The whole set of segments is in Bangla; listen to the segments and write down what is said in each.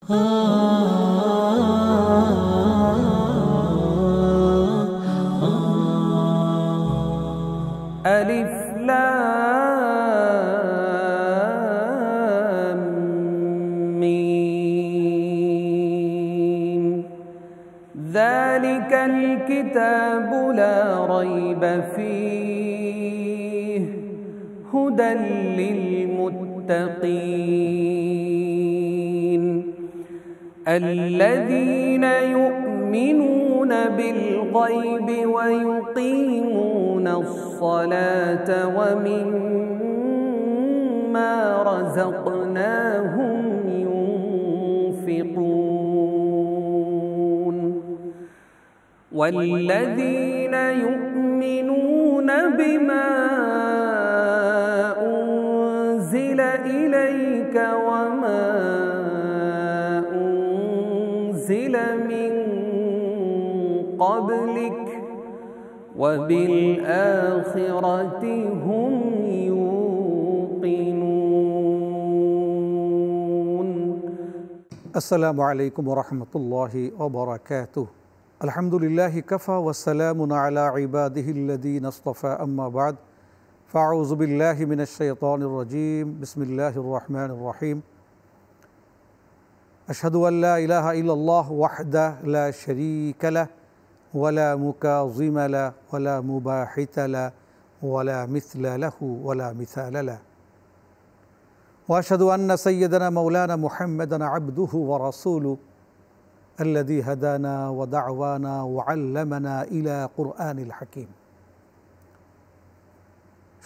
ألف لام ميم ذلك الكتاب لا ريب فيه هدى للمتقين الذين يؤمنون بالغيب ويقيمون الصلاة ومما رزقناهم ينفقون والذين يؤمنون بما أنزل إليك وما أنزل من قبلك وبالآخرة هم يوقنون. السلام عليكم ورحمة الله وبركاته. الحمد لله كفى والسلام على عباده الذين اصطفى أما بعد فأعوذ بالله من الشيطان الرجيم بسم الله الرحمن الرحيم أشهد أن لا إله إلا الله وحده لا شريك له ولا مكاظم له ولا مباحث له ولا مثل له ولا مثال له وأشهد أن سيدنا مولانا محمدا عبده ورسوله الذي هدانا ودعوانا وعلمنا إلى قرآن الحكيم.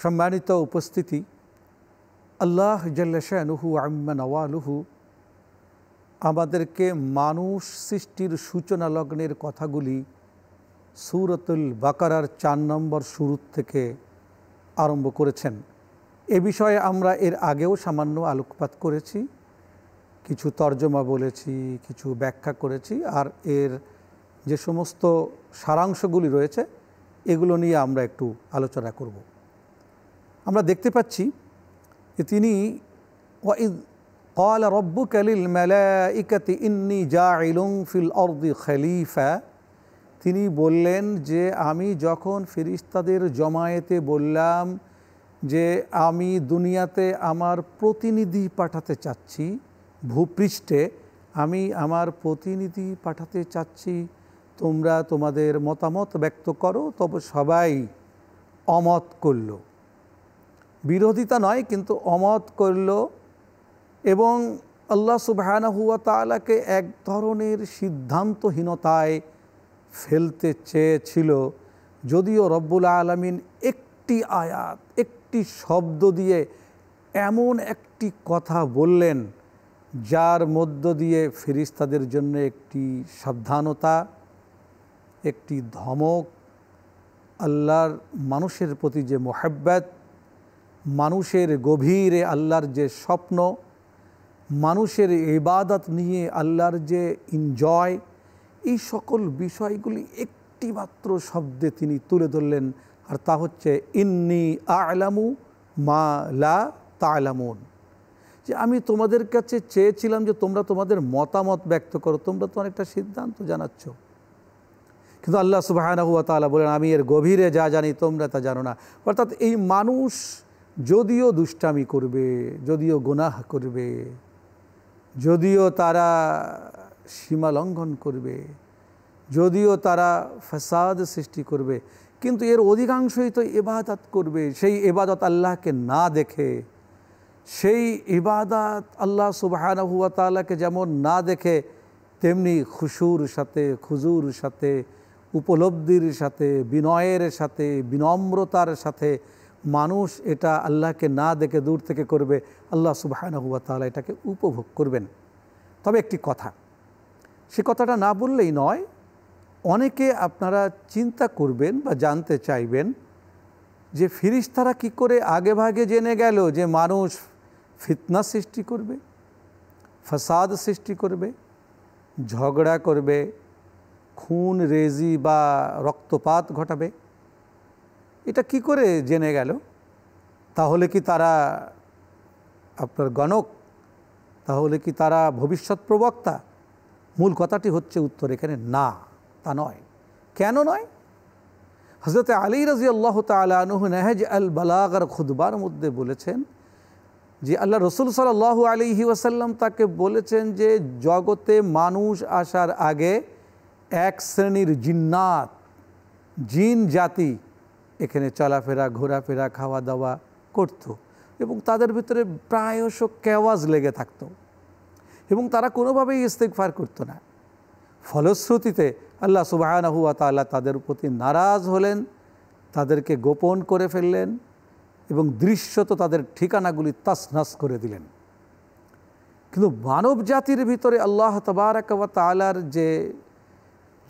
সম্মানিত উপস্থিতি, আল্লাহ জাল্লা শানুহু আম্মা নওয়ালুহু আমাদেরকে মানুষ সৃষ্টির সূচনা লগ্নের কথাগুলি সূরাতুল বাকারার 4 নম্বর শুরু থেকে আরম্ভ করেছেন। এ বিষয়ে আমরা এর আগেও সামান্য আলোকপাত করেছি, কিছু তর্জমা বলেছি, কিছু ব্যাখ্যা করেছি, আর এর যে সমস্ত সারাংশগুলি রয়েছে এগুলো নিয়ে আমরা একটু আলোচনা করব। আমরা দেখতে পাচ্ছি যে তিনি ওয়াইদ ক্বালা রাব্বুকা লিল মালাইকাতি ইন্নী জাইলুন ফিল আরদি খলিফা, তিনি বললেন যে আমি যখন ফেরেশতাদের জমায়েতে বললাম যে আমি দুনিয়াতে আমার প্রতিনিধি পাঠাতে চাচ্ছি, ভূপৃষ্ঠে আমি আমার প্রতিনিধি পাঠাতে চাচ্ছি, তোমরা তোমাদের মতামত ব্যক্ত করো। তবে সবাই অমত করল, বিরোধিতা নয় কিন্তু অমত করল, এবং আল্লাহ সুবহানাহু ওয়া তাআলাকে এক ধরনের সিদ্ধান্তহীনতায় ফেলতে চেয়েছিল। যদিও রব্বুল আলামিন একটি আয়াত, একটি শব্দ দিয়ে এমন একটি কথা বললেন যার মধ্য দিয়ে ফেরেশতাদের জন্য একটি সাবধানতা, একটি ধমক, আল্লাহর মানুষের প্রতি যে মোহাব্বত, মানুষের গভীরে আল্লাহর যে স্বপ্ন, মানুষের ইবাদত নিয়ে আল্লাহর যে এনজয়, এই সকল বিষয়গুলি একটি মাত্র শব্দে তিনি তুলে ধরলেন, আর তা হচ্ছে ইন্নী আ'লামু মা লা তা'লামুন, যে আমি তোমাদের কাছে চেয়েছিলাম যে তোমরা তোমাদের মতামত ব্যক্ত করো, তোমরা তো অনেকটা সিদ্ধান্ত জানাচ্ছ, কিন্তু আল্লাহ সুবহানাহু ওয়া তাআলা বলেন আমি এর গভীরে যা জানি তোমরা তা জানো না। অর্থাৎ এই মানুষ যদিও দুষ্টামি করবে, যদিও গুনাহ করবে, যদিও তারা সীমা লঙ্ঘন করবে, যদিও তারা ফাসাদ সৃষ্টি করবে, কিন্তু এর অধিকাংশই তো ইবাদত করবে। সেই ইবাদত আল্লাহকে না দেখে, সেই ইবাদত আল্লাহ সুবহানাহু ওয়া তাআলাকে যেমন না দেখে তেমনি খুশুর সাথে, খুজুর সাথে, উপলব্ধির সাথে, বিনয়ের সাথে, বিনম্রতার সাথে মানুষ এটা আল্লাহকে না দেখে দূর থেকে করবে, আল্লাহ সুবহানাহু ওয়া তাআলা এটাকে উপভোগ করবেন। তবে একটি কথা, সে কথাটা না বললেই নয়, অনেকে আপনারা চিন্তা করবেন বা জানতে চাইবেন যে ফেরেশতারা কি করে আগে ভাগে জেনে গেল যে মানুষ ফিতনা সৃষ্টি করবে, ফাসাদ সৃষ্টি করবে, ঝগড়া করবে, খুন রেজি বা রক্তপাত ঘটাবে? এটা কি করে জেনে গেল? তাহলে কি তারা আপনার গণক, তাহলে কি তারা ভবিষ্যৎ প্রবক্তা? মূল কথাটি হচ্ছে উত্তর এখানে না, তা নয়। কেন নয়? হযরত আলী রাদিয়াল্লাহু তাআলা আনহু নাহজ আল বালাগার খুতবার মধ্যে বলেছেন যে আল্লাহ রসুল সাল্লাল্লাহু আলাইহি ওয়াসাল্লাম তাকে বলেছেন যে জগতে মানুষ আসার আগে এক শ্রেণীর জিন্নাত, জিন জাতি এখানে চলাফেরা, ঘোরাফেরা, খাওয়া দাওয়া করত এবং তাদের ভিতরে প্রায়শ কেওয়াজ লেগে থাকতো এবং তারা কোনোভাবেই ইস্তেগফার করতো না। ফলশ্রুতিতে আল্লাহ সুবহানাহু ওয়া তাআলা তাদের প্রতি নারাজ হলেন, তাদেরকে গোপন করে ফেললেন এবং দৃশ্যত তাদের ঠিকানাগুলি তাসনাস করে দিলেন। কিন্তু মানব জাতির ভিতরে আল্লাহ তাবারাক ওয়া তাআলার যে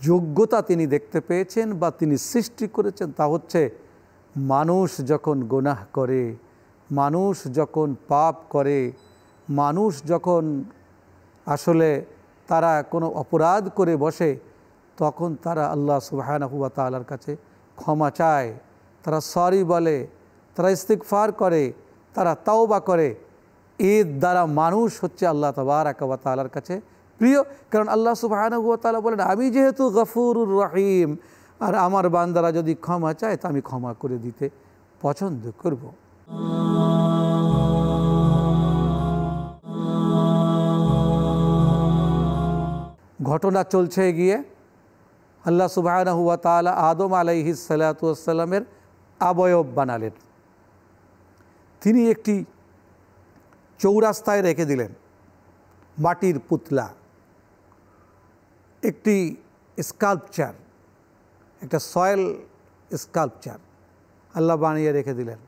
যোগ্যতা তিনি দেখতে পেয়েছেন বা তিনি সৃষ্টি করেছেন তা হচ্ছে মানুষ যখন গুনাহ করে, মানুষ যখন পাপ করে, মানুষ যখন আসলে তারা কোনো অপরাধ করে বসে, তখন তারা আল্লাহ সুবহানাহু ওয়া তাআলার কাছে ক্ষমা চায়, তারা সরি বলে, তারা ইস্তিগফার করে, তারা তাওবা করে। এর দ্বারা মানুষ হচ্ছে আল্লাহ তাবারাক ওয়া তাআলার কাছে প্রিয়। কারণ আল্লাহ সুবহানাহু ওয়া তাআলা বলেন, আমি যেহেতু গফুরুর রহিম, আর আমার বান্দারা যদি ক্ষমা চায় তা আমি ক্ষমা করে দিতে পছন্দ করব। ঘটনা চলছে গিয়ে আল্লাহ সুবহানাহু ওয়া তাআলা আদম আলাইহিস সালাতু ওয়াস সালামের অবয়ব বানালেন। তিনি একটি চৌরাস্তায় রেখে দিলেন মাটির পুতলা, একটি স্কাল্পচার, একটা সয়েল স্কাল্পচার আল্লাহ বানিয়ে রেখে দিলেন।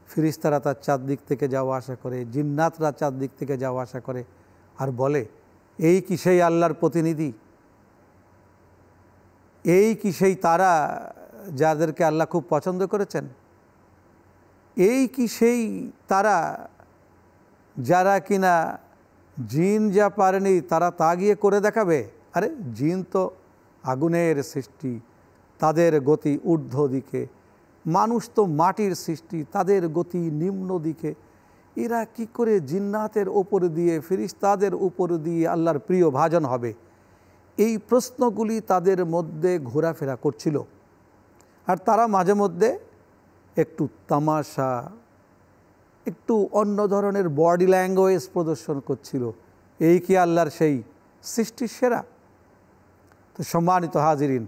ফিরিস্তারা তার চারদিক থেকে যাওয়া আসা করে, জিন্নাতরা চারদিক থেকে যাওয়া আসা করে আর বলে, এই কি সেই আল্লাহর প্রতিনিধি? এই কি সেই তারা যাদেরকে আল্লাহ খুব পছন্দ করেছেন? এই কি সেই তারা যারা কিনা জিন যা পারেনি তারা তা গিয়ে করে দেখাবে? আরে জিন তো আগুনের সৃষ্টি, তাদের গতি ঊর্ধ্ব দিকে, মানুষ তো মাটির সৃষ্টি, তাদের গতি নিম্ন দিকে। এরা কি করে জিন্নাতের ওপর দিয়ে, ফিরিস্তাদের উপর দিয়ে আল্লাহর প্রিয় ভাজন হবে? এই প্রশ্নগুলি তাদের মধ্যে ঘোরাফেরা করছিল। আর তারা মাঝে মধ্যে একটু তামাশা, একটু অন্য ধরনের বডি ল্যাঙ্গুয়েজ প্রদর্শন করছিল। এই কি আল্লাহর সেই সৃষ্টির সেরা? তো সম্মানিত হাজিরিন,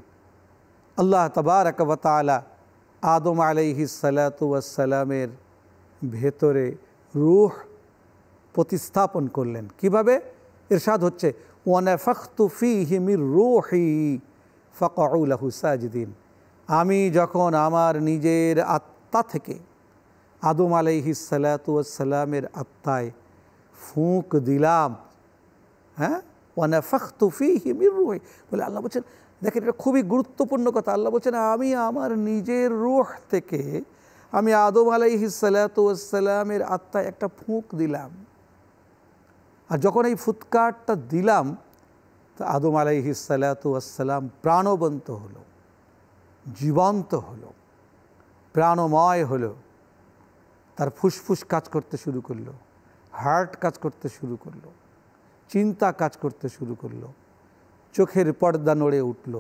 আল্লাহ তাবারাক ওয়া তাআলা আদম আলাইহিস সালাতু ওয়াস সালামের ভেতরে রূহ প্রতিস্থাপন করলেন। কিভাবে? ইরশাদ হচ্ছে, ওয়ানাফাখতু ফীহি মির রূহি ফাকউ লাহু সাজিদিন। আমি যখন আমার নিজের আত্মা থেকে আদম আলাইহিস সালাতু ওয়াস সালামের আত্মায় ফুঁক দিলাম, হ্যাঁ, ওয়ানাফাখতু ফীহি মির রূহি, বলে আল্লাহ বলছেন, দেখেন এটা খুবই গুরুত্বপূর্ণ কথা। আল্লাহ বলছেন, আমি আমার নিজের রূহ থেকে আমি আদম আলাইহিস সালাতু ওয়াস সালামের আত্মায় একটা ফুঁক দিলাম। আর যখন এই ফুৎকারটা দিলাম, তো আদম আলাইহিস সালাতু ওয়াস সালাম প্রাণবন্ত হলো, জীবন্ত হলো, প্রাণময় হলো। তার ফুসফুস কাজ করতে শুরু করলো, হার্ট কাজ করতে শুরু করলো, চিন্তা কাজ করতে শুরু করলো, চোখের পর্দা নড়ে উঠল,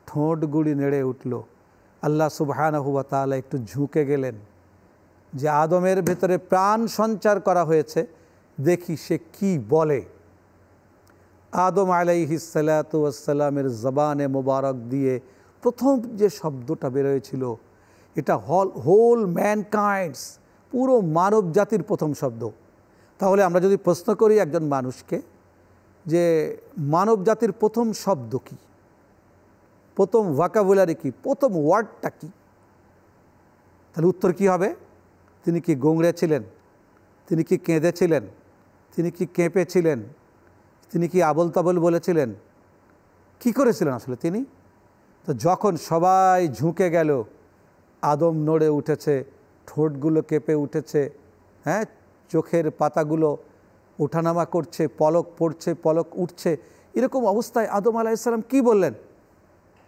ঠোঁটগুলি নেড়ে উঠল। আল্লাহ সুবহানাহু ওয়া তাআলা একটু ঝুঁকে গেলেন যে আদমের ভেতরে প্রাণ সঞ্চার করা হয়েছে, দেখি সে কি বলে। আদম আলাইহিস সালাতু ওয়াস সালামের জবানে মোবারক দিয়ে প্রথম যে শব্দটা বেরোয়েছিল, এটা হোল ম্যানকাইন্ডস, পুরো মানব জাতির প্রথম শব্দ। তাহলে আমরা যদি প্রশ্ন করি একজন মানুষকে যে মানব জাতির প্রথম শব্দ কি, প্রথম ভোকাবুলারি কি, প্রথম ওয়ার্ডটা কি, তাহলে উত্তর কি হবে? তিনি কি গোংড়েছিলেন? তিনি কি কেঁদেছিলেন? তিনি কি কেঁপেছিলেন? তিনি কি আবল তাবল বলেছিলেন? কি করেছিলেন আসলে তিনি? তো যখন সবাই ঝুঁকে গেল, আদম নড়ে উঠেছে, ঠোঁটগুলো কেঁপে উঠেছে, হ্যাঁ, চোখের পাতাগুলো ওঠানামা করছে, পলক পড়ছে, পলক উঠছে, এরকম অবস্থায় আদম আলাইহিস সালাম কি বললেন?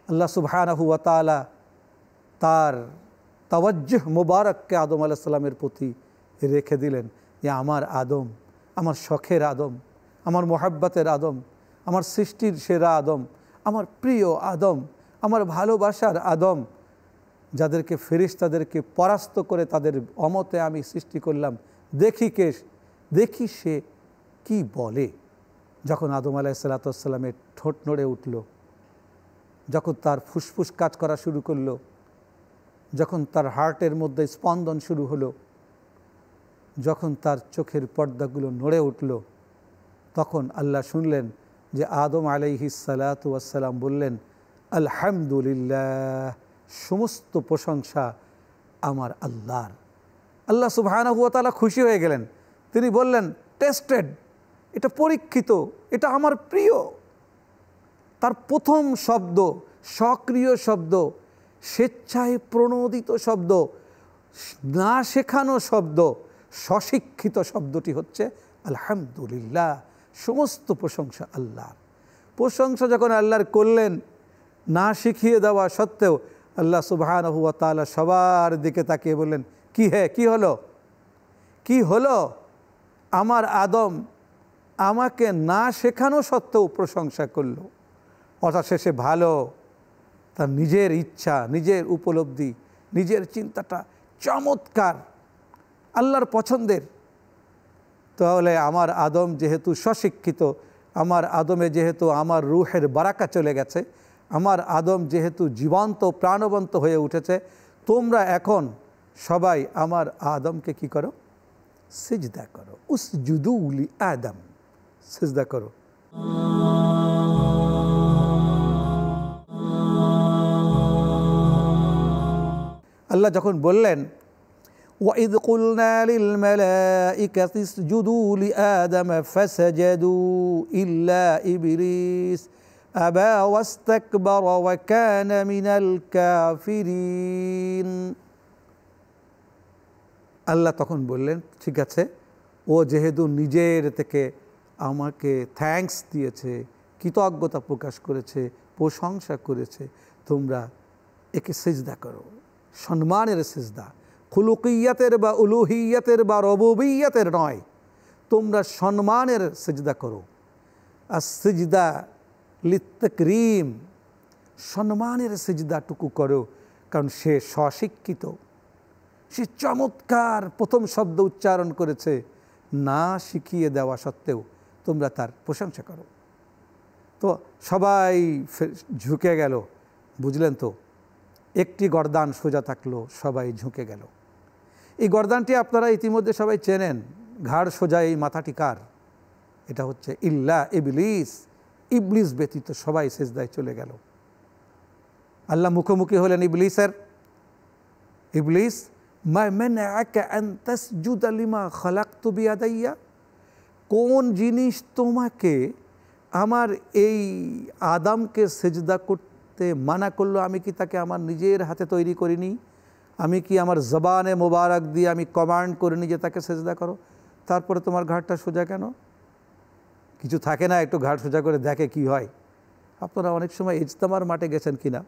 আল্লাহ সুবহানাহু ওয়া তাআলা তার তাওয়াজ্জুহ মুবারককে আদম আলাইহিস সালামের প্রতি রেখে দিলেন যে আমার আদম, আমার শখের আদম, আমার মোহাব্বতের আদম, আমার সৃষ্টির সেরা আদম, আমার প্রিয় আদম, আমার ভালোবাসার আদম, যাদেরকে ফেরেশতাদেরকে পরাস্ত করে তাদের অমতে আমি সৃষ্টি করলাম, দেখি সে কি বলে। যখন আদম আলাইহিসসালামের ঠোঁট নড়ে উঠল, যখন তার ফুসফুস কাজ করা শুরু করলো, যখন তার হার্টের মধ্যে স্পন্দন শুরু হলো, যখন তার চোখের পর্দাগুলো নড়ে উঠল, তখন আল্লাহ শুনলেন যে আদম আলাইহিসসালাতু ওয়াসসালাম বললেন, আলহামদুলিল্লাহ, সমস্ত প্রশংসা আমার আল্লাহর। আল্লাহ সুবহানাহু ওয়া তাআলা খুশি হয়ে গেলেন। তিনি বললেন, টেস্টেড, এটা পরীক্ষিত, এটা আমার প্রিয়। তার প্রথম শব্দ, সক্রিয় শব্দ, স্বেচ্ছায় প্রণোদিত শব্দ, না শেখানো শব্দ, স্বশিক্ষিত শব্দটি হচ্ছে আলহামদুলিল্লাহ, সমস্ত প্রশংসা আল্লাহর। প্রশংসা যখন আল্লাহর করলেন, না শিখিয়ে দেওয়া সত্ত্বেও, আল্লাহ সুবহানাহু ওয়া তাআলা সবার দিকে তাকিয়ে বললেন, কি হলো? আমার আদম আমাকে না শেখানো সত্ত্বেও প্রশংসা করলো। অর্থাৎ শেষে ভালো, তার নিজের ইচ্ছা, নিজের উপলব্ধি, নিজের চিন্তাটা চমৎকার, আল্লাহর পছন্দের। তাহলে আমার আদম যেহেতু স্বশিক্ষিত, আমার আদমে যেহেতু আমার রুহের বারাকা চলে গেছে, আমার আদম যেহেতু জীবন্ত প্রাণবন্ত হয়ে উঠেছে, তোমরা এখন সবাই আমার আদমকে কি করো? সিজদা করো। উসজুদু লি আদম, সিজদা করো। আল্লাহ যখন বললেন, وَإِذْ قُلْنَا لِلْمَلَائِكَةِ اسْجُدُوا لِآدَمَ فَسَجَدُوا إِلَّا إِبْلِيسَ أَبَى وَاسْتَكْبَرَ وَكَانَ مِنَ الْكَافِرِينَ। আল্লাহ তখন বললেন, ঠিক আছে, ও যেহেতু নিজের থেকে আমাকে থ্যাঙ্কস দিয়েছে, কৃতজ্ঞতা প্রকাশ করেছে, প্রশংসা করেছে, তোমরা একে সিজদা করো। সম্মানের সিজদা, খুলুকিয়াতের বা উলুহিয়াতের বা রবুবিয়াতের নয়, তোমরা সম্মানের সিজদা করো। আর সিজদা লিত্তাকরিম, সম্মানের সিজদাটুকু করো, কারণ সে স্বশিক্ষিত, সে চমৎকার প্রথম শব্দ উচ্চারণ করেছে, না শিখিয়ে দেওয়া সত্ত্বেও তোমরা তার প্রশংসা করো। তো সবাই ঝুঁকে গেল, বুঝলেন তো, একটি গর্দান সোজা থাকলো, সবাই ঝুঁকে গেল। এই গর্দানটি আপনারা ইতিমধ্যে সবাই চেনেন, ঘাড় সোজা এই মাথাটি কার? এটা হচ্ছে ইল্লা ইবলিস, ইবলিস ব্যতীত সবাই সিজদায় চলে গেল। আল্লাহ মুখোমুখি হলেন ইবলিসের। ইবলিস, মা মানআকা আন তাসজুদা লিমা খালাকতু বিয়াদাইয়া, কোন জিনিস তোমাকে আমার এই আদমকে সিজদা করতে মানা করলো? আমি কি তাকে আমার নিজের হাতে তৈরি করিনি? আমি কি আমার জবানে মোবারক দিয়ে আমি কমান্ড করিনি যে তাকে সিজদা করো? তারপরে তোমার ঘাড়টা সোজা কেন? কিছু থাকে না, একটু ঘাড় সোজা করে দেখে কি হয়। আপনারা অনেক সময় ইজতেমার মাঠে গেছেন কিনা,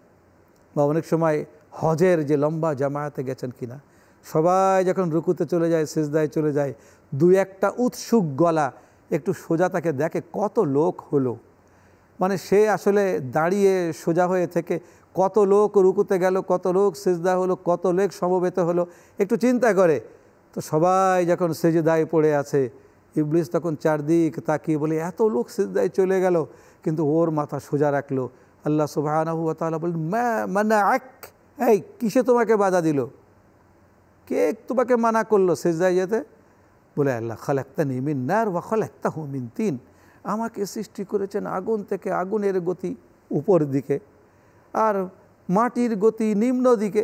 বা অনেক সময় হজের যে লম্বা জামায়াতে গেছেন কিনা, সবাই যখন রুকুতে চলে যায়, সিজদায় চলে যায়, দুই একটা উৎসুক গলা একটু সোজা তাকে দেখে, কত লোক হলো। মানে সে আসলে দাঁড়িয়ে সোজা হয়ে থেকে কত লোক রুকুতে গেল, কত লোক সিজদা হলো, কত লোক সমবেত হলো, একটু চিন্তা করে। তো সবাই যখন সিজদায় পড়ে আছে, ইবলিস তখন চারদিক তাকিয়ে বলে, এত লোক সিজদায় চলে গেল, কিন্তু ওর মাথা সোজা রাখলো। আল্লাহ সুবহানাহু ওয়া তাআলা বলেন, মা মানাআক, এই কিসে তোমাকে বাধা দিল? কে তোমাকে মানা করলো সিজদায় যেতে? বলে, আল্লাহ খালাকতানি মিন নার ওয়া খালাকতাহু মিন তিন, আমাকে সৃষ্টি করেছেন আগুন থেকে, আগুনের গতি উপর দিকে, আর মাটির গতি নিম্ন দিকে।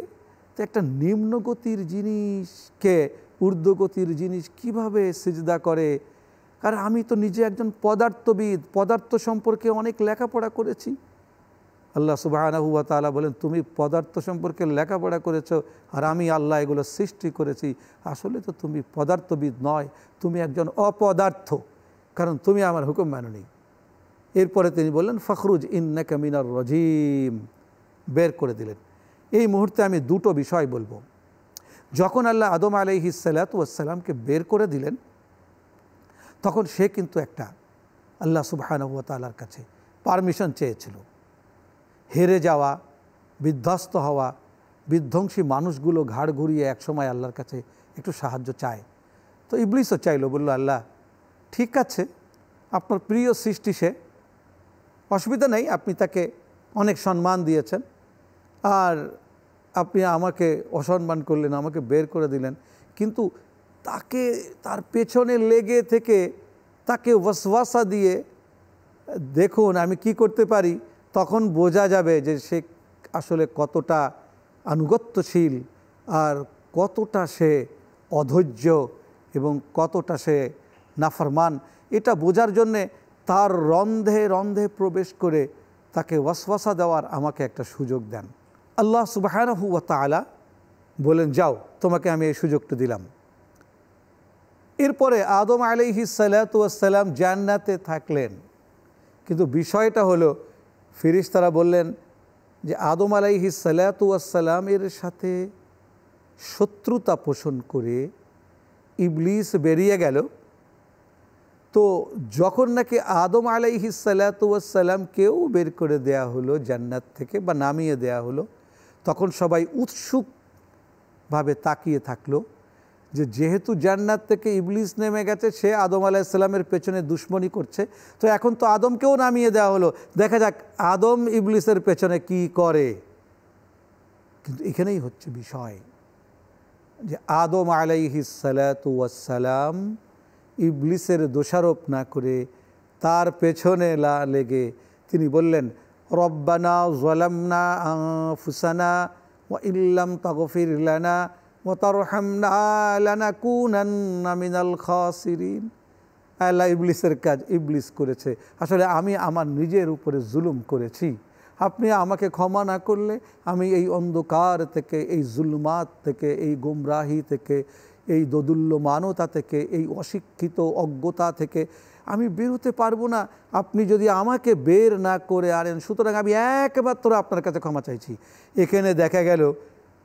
তো একটা নিম্ন গতির জিনিসকে ঊর্ধ্বগতির জিনিস কিভাবে সিজদা করে? আর আমি তো নিজে একজন পদার্থবিদ, পদার্থ সম্পর্কে অনেক লেখাপড়া করেছি। আল্লাহ সুবহানাহু ওয়া তাআলা বলেন, তুমি পদার্থ সম্পর্কে লেখাপড়া করেছো, আর আমি আল্লাহ এগুলো সৃষ্টি করেছি। আসলে তো তুমি পদার্থবিদ নয়, তুমি একজন অপদার্থ, কারণ তুমি আমার হুকুম মানোনি। এরপরে তিনি বললেন, ফখরুজ ইন্নাকা মিনার রাজিম, বের করে দিলেন। এই মুহূর্তে আমি দুটো বিষয় বলবো। যখন আল্লাহ আদম আলাইহিস সালাতু ওয়াস সালামকে বের করে দিলেন, তখন সে কিন্তু একটা আল্লাহ সুবহানাহু ওয়া তাআলার কাছে পারমিশন চেয়েছিল। হেরে যাওয়া, বিধ্বস্ত হওয়া, বিধ্বংসী মানুষগুলো ঘাড় ঘুরিয়ে একসময় আল্লাহর কাছে একটু সাহায্য চায়। তো ইবলিসও চাইলো, বলল আল্লাহ ঠিক আছে, আপনার প্রিয় সৃষ্টি সে, অসুবিধা নেই, আপনি তাকে অনেক সম্মান দিয়েছেন, আর আপনি আমাকে অসম্মান করলেন, আমাকে বের করে দিলেন, কিন্তু তাকে তার পেছনে লেগে থেকে তাকে ওয়াসওয়াসা দিয়ে দেখুন আমি কি করতে পারি, তখন বোঝা যাবে যে সে আসলে কতটা আনুগত্যশীল আর কতটা সে অধৈর্য এবং কতটা সে নাফরমান। এটা বোঝার জন্যে তার রন্ধে রন্ধে প্রবেশ করে তাকে ওয়াসওয়াসা দেওয়ার আমাকে একটা সুযোগ দেন। আল্লাহ সুবহানাহু ওয়া তাআলা বলেন, যাও, তোমাকে আমি এই সুযোগটা দিলাম। এরপরে আদম আলাইহিস সালাতু ওয়াস সালাম জান্নাতে থাকলেন, কিন্তু বিষয়টা হলো ফেরেশতারা বললেন যে আদম আলাইহিস সালাতু ওয়াস সালাম এর সাথে শত্রুতা পোষণ করে ইবলিস বেরিয়ে গেল। তো যখন নাকি আদম আলাইহিস সালাতু ওয়াস সালামকেও বের করে দেয়া হলো জান্নাত থেকে বা নামিয়ে দেয়া হলো, তখন সবাই উৎসুকভাবে তাকিয়ে থাকলো যে যেহেতু জান্নাত থেকে ইবলিস নেমে গেছে, সে আদম আলাইহিস সালামের পেছনে দুশমনি করছে, তো এখন তো আদমকেও নামিয়ে দেওয়া হলো, দেখা যাক আদম ইবলিসের পেছনে কি করে। কিন্তু এখানেই হচ্ছে বিষয় যে আদম আলাইহিস সালাতু ওয়াস সালাম ইবলিসের দোষারোপ না করে তার পেছনে লেগে তিনি বললেন, রব্বানা যালামনা আনফুসানা ওয়া ইল্লাম তাগফির লানা ওয়া তারহামনা লানাকুনান্না মিনাল খাসিরিন। আল্লাহ, ইবলিসের কাজ ইবলিস করেছে, আসলে আমি আমার নিজের উপরে জুলুম করেছি, আপনি আমাকে ক্ষমা না করলে আমি এই অন্ধকার থেকে, এই জুলমাত থেকে, এই গুমরাহি থেকে, এই দোদুল্যমানতা থেকে, এই অশিক্ষিত অজ্ঞতা থেকে আমি বের হতে পারবো না, আপনি যদি আমাকে বের না করে আনেন, সুতরাং আমি একমাত্র আপনার কাছে ক্ষমা চাইছি। এখানে দেখা গেল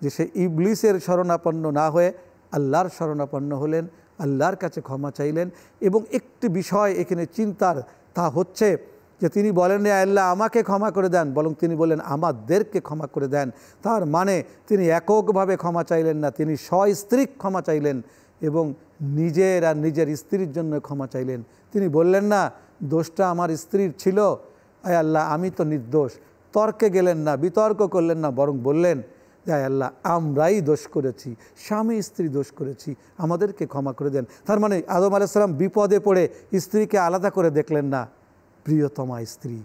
যে সে ইবলিসের শরণাপন্ন না হয়ে আল্লাহর শরণাপন্ন হলেন, আল্লাহর কাছে ক্ষমা চাইলেন। এবং একটি বিষয় এখানে চিন্তার, তা হচ্ছে যে তিনি বলেন না আল্লাহ আমাকে ক্ষমা করে দেন, বরং তিনি বলেন আমাদেরকে ক্ষমা করে দেন। তার মানে তিনি এককভাবে ক্ষমা চাইলেন না, তিনি সস্ত্রীক ক্ষমা চাইলেন এবং নিজের আর নিজের স্ত্রীর জন্য ক্ষমা চাইলেন। তিনি বললেন না দোষটা আমার স্ত্রীর ছিল, আয় আল্লাহ আমি তো নির্দোষ, তর্কে গেলেন না, বিতর্ক করলেন না, বরং বললেন যে আয় আল্লাহ আমরাই দোষ করেছি, স্বামী স্ত্রী দোষ করেছি, আমাদেরকে ক্ষমা করে দেন। তার মানে আদম আলাইহিস সালাম বিপদে পড়ে স্ত্রীকে আলাদা করে দেখলেন না, প্রিয়তমা স্ত্রী,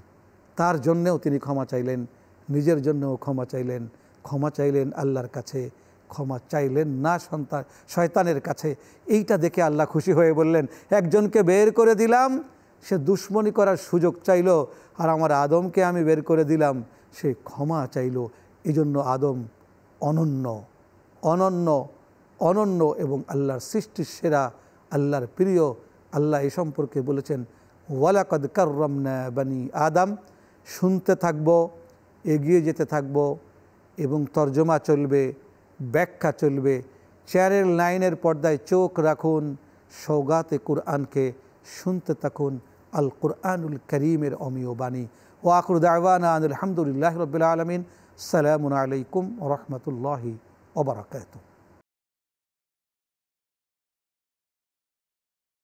তার জন্যেও তিনি ক্ষমা চাইলেন, নিজের জন্যও ক্ষমা চাইলেন, ক্ষমা চাইলেন আল্লাহর কাছে, ক্ষমা চাইলেন না শয়তানের কাছে। এইটা দেখে আল্লাহ খুশি হয়ে বললেন, একজনকে বের করে দিলাম, সে দুশ্মনী করার সুযোগ চাইল, আর আমার আদমকে আমি বের করে দিলাম, সে ক্ষমা চাইল। এই জন্য আদম অনন্য অনন্য অনন্য এবং আল্লাহর সৃষ্টির সেরা, আল্লাহর প্রিয়। আল্লাহ এ সম্পর্কে বলেছেন ওয়ালাকাদ কাররামনা বানি আদম। শুনতে থাকব, এগিয়ে যেতে থাকব এবং তর্জমা চলবে, ব্যাখ্যা চলবে। চ্যানেল 9-এর পর্দায় চোখ রাখুন, সওগাতে কুরআনকে শুনতে থাকুন, আল কুরআনুল করিমের অমীয় বাণী। ওয়া আখিরু দাওয়ানা আলহামদুলিল্লাহি রাব্বিল আলামিন। আসসালামু আলাইকুম ওয়া রাহমাতুল্লাহি ওয়া বারাকাতুহু।